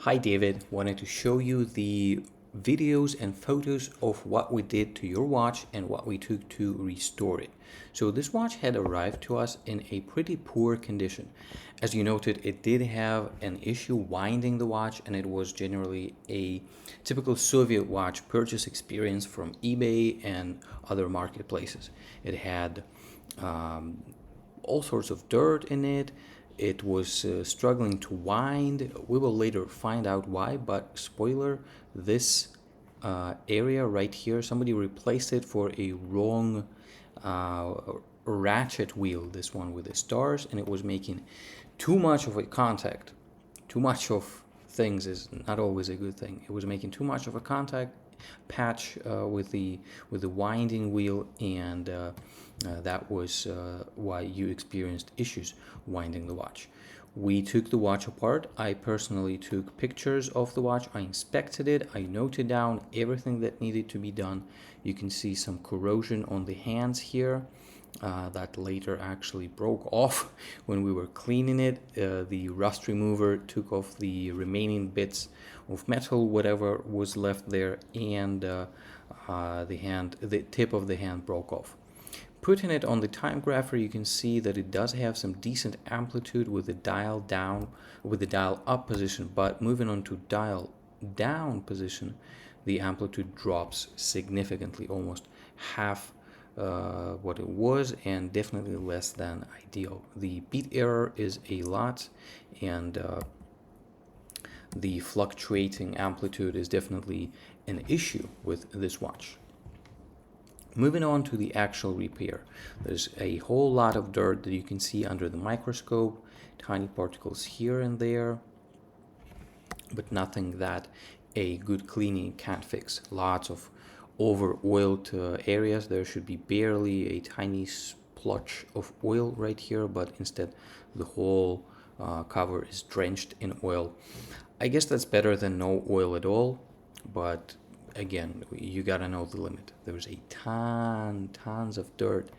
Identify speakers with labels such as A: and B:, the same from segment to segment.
A: Hi David, wanted to show you the videos and photos of what we did to your watch and what we took to restore it. So this watch had arrived to us in a pretty poor condition. As you noted, it did have an issue winding the watch, and it was generally a typical Soviet watch purchase experience from eBay and other marketplaces. It had all sorts of dirt in it. It was struggling to wind. We will later find out why, but spoiler, this area right here, somebody replaced it for a wrong uh, ratchet wheel, this one with the stars, and it was making too much of a contact. Too much of things is not always a good thing. It was making too much of a contact patch with the winding wheel, and that was why you experienced issues winding the watch. We took the watch apart. I personally took pictures of the watch. I inspected it. I noted down everything that needed to be done. You can see some corrosion on the hands here. That later actually broke off when we were cleaning it. The rust remover took off the remaining bits of metal, whatever was left there, and the tip of the hand broke off. Putting it on the time grapher, you can see that it does have some decent amplitude with the dial down, with the dial up position, but moving on to dial down position, the amplitude drops significantly, almost half what it was, and definitely less than ideal. The beat error is a lot, and the fluctuating amplitude is definitely an issue with this watch. Moving on to the actual repair, there's a whole lot of dirt that you can see under the microscope, tiny particles here and there, but nothing that a good cleaning can't fix. Lots of over-oiled areas. There should be barely a tiny splotch of oil right here, but instead the whole cover is drenched in oil. I guess that's better than no oil at all, but again, you gotta know the limit. There's a tons of dirt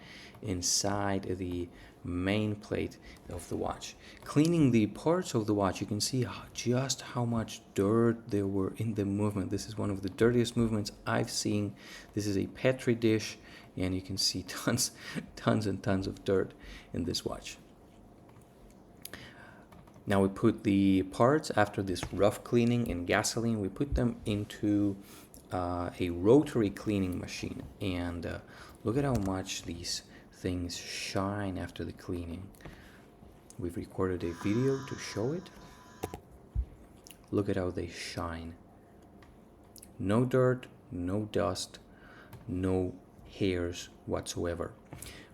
A: inside the main plate of the watch. Cleaning the parts of the watch, you can see just how much dirt there were in the movement. This is one of the dirtiest movements I've seen. This is a petri dish, and you can see tons and tons of dirt in this watch. Now we put the parts, after this rough cleaning in gasoline, we put them into a rotary cleaning machine, and look at how much these things shine after the cleaning. We've recorded a video to show it. Look at how they shine. No dirt, no dust, no hairs whatsoever.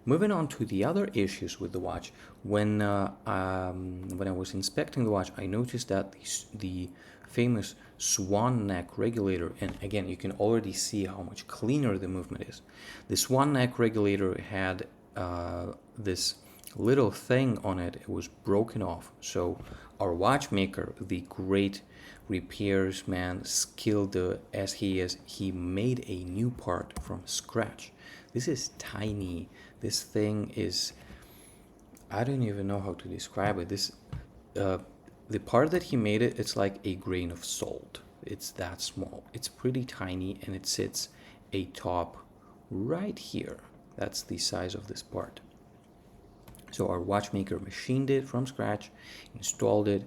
A: Moving on to the other issues with the watch, when I was inspecting the watch, I noticed that the famous swan neck regulator, and again, you can already see how much cleaner the movement is. The swan neck regulator had this little thing on it. It was broken off. So our watchmaker, the great repairs man, skilled as he is, he made a new part from scratch. This is tiny. This thing is, I don't even know how to describe it. The part that he made it's like a grain of salt. It's that small. It's pretty tiny, and it sits atop right here. That's the size of this part. So our watchmaker machined it from scratch, installed it,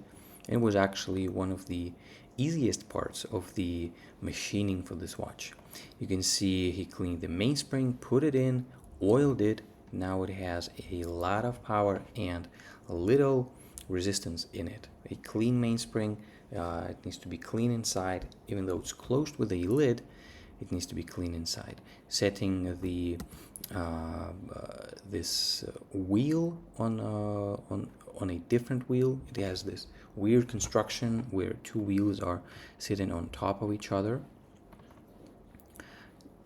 A: and it was actually one of the easiest parts of the machining for this watch. You can see he cleaned the mainspring, put it in, oiled it. Now it has a lot of power and a little resistance in it. A clean mainspring, it needs to be clean inside. Even though it's closed with a lid, it needs to be clean inside. Setting the this wheel on a different wheel. It has this weird construction where two wheels are sitting on top of each other.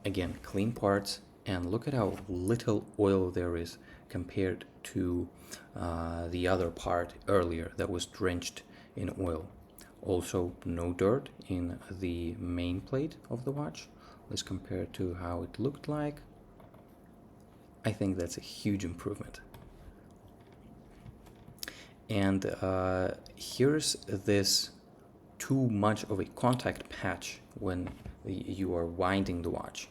A: Again, clean parts, and look at how little oil there is compared to the other part earlier that was drenched in oil. Also, no dirt in the main plate of the watch. Let's compare it to how it looked like. I think that's a huge improvement. And here's this too much of a contact patch when you are winding the watch.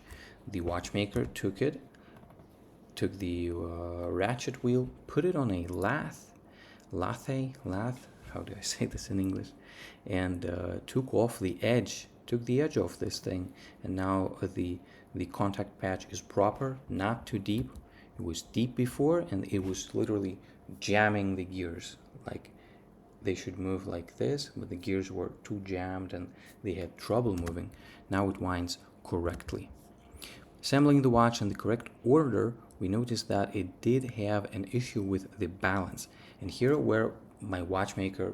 A: The watchmaker took the ratchet wheel, put it on a lathe, how do I say this in English, and took the edge off this thing, and now the contact patch is proper, not too deep. It was deep before, and it was literally jamming the gears. Like, they should move like this, but the gears were too jammed and they had trouble moving. Now it winds correctly. Assembling the watch in the correct order, we noticed that it did have an issue with the balance. And here where my watchmaker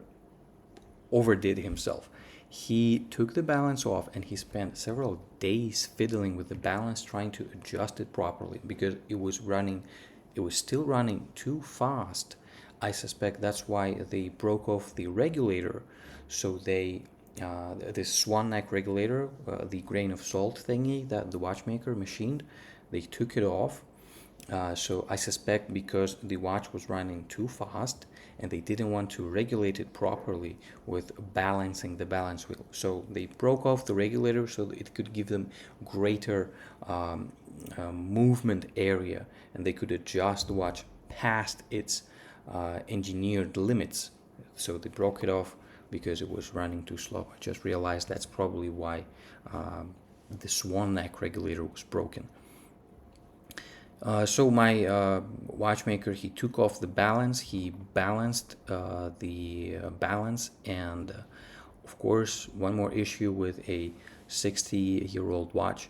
A: overdid himself. He took the balance off and he spent several days fiddling with the balance, trying to adjust it properly, because it was still running too fast. I suspect that's why they broke off the regulator. So this swan neck regulator, the grain of salt thingy that the watchmaker machined, they took it off. So I suspect because the watch was running too fast and they didn't want to regulate it properly with balancing the balance wheel. So they broke off the regulator so that it could give them greater movement area, and they could adjust the watch past its engineered limits. So they broke it off because it was running too slow. I just realized that's probably why the swan neck regulator was broken. So my watchmaker, he took off the balance, he balanced the balance, and of course one more issue with a 60-year-old watch.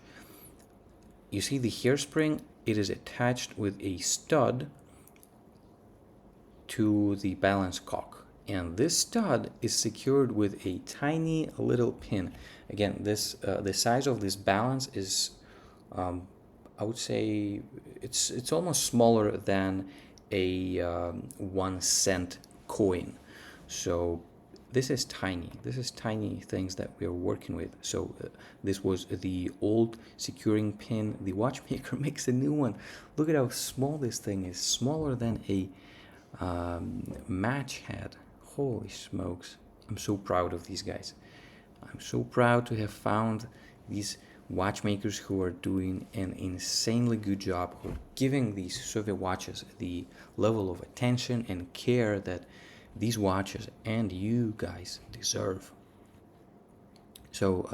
A: You see the hairspring, it is attached with a stud to the balance cock, and this stud is secured with a tiny little pin. Again, the size of this balance is I would say it's almost smaller than a 1 cent coin. So this is tiny. This is tiny things that we are working with. So this was the old securing pin. The watchmaker makes a new one. Look at how small this thing is. Smaller than a match head. Holy smokes. I'm so proud of these guys. I'm so proud to have found these watchmakers who are doing an insanely good job, who are giving these Soviet watches the level of attention and care that these watches and you guys deserve. So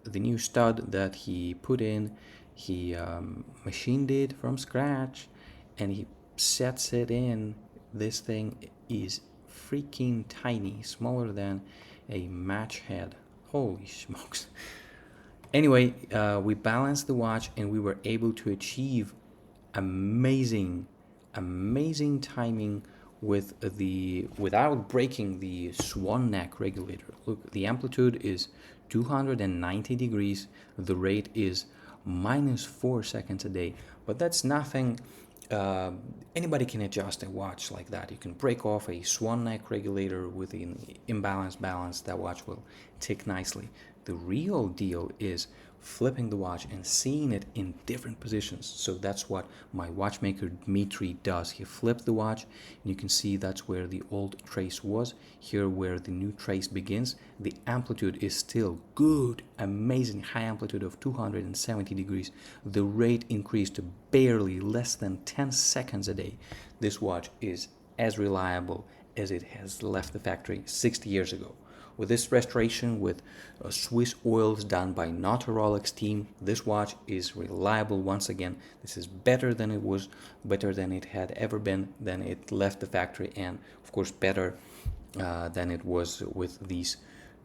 A: the new stud that he put in, he machined it from scratch and he sets it in. This thing is freaking tiny, smaller than a match head. Holy smokes. Anyway, we balanced the watch and we were able to achieve amazing timing without breaking the swan neck regulator. Look, the amplitude is 290 degrees. The rate is -4 seconds a day. But that's nothing. Anybody can adjust a watch like that. You can break off a swan neck regulator with an imbalanced balance. That watch will tick nicely. The real deal is flipping the watch and seeing it in different positions. So that's what my watchmaker Dmitry does. He flipped the watch and you can see that's where the old trace was. Here where the new trace begins, the amplitude is still good, amazing high amplitude of 270 degrees. The rate increased to barely less than 10 seconds a day. This watch is as reliable as it has left the factory 60 years ago. With this restoration with Swiss oils done by not a Rolex team, this watch is reliable once again. This is better than it was, better than it had ever been, than it left the factory, and of course better than it was with these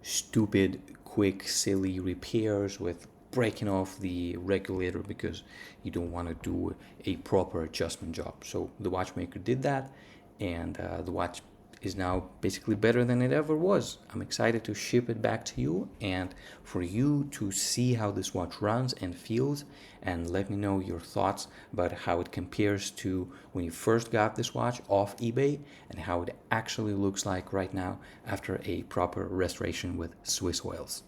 A: stupid, quick, silly repairs with breaking off the regulator because you don't want to do a proper adjustment job. So the watchmaker did that, and the watch is now basically better than it ever was. I'm excited to ship it back to you and for you to see how this watch runs and feels, and let me know your thoughts about how it compares to when you first got this watch off eBay and how it actually looks like right now after a proper restoration with Swiss oils.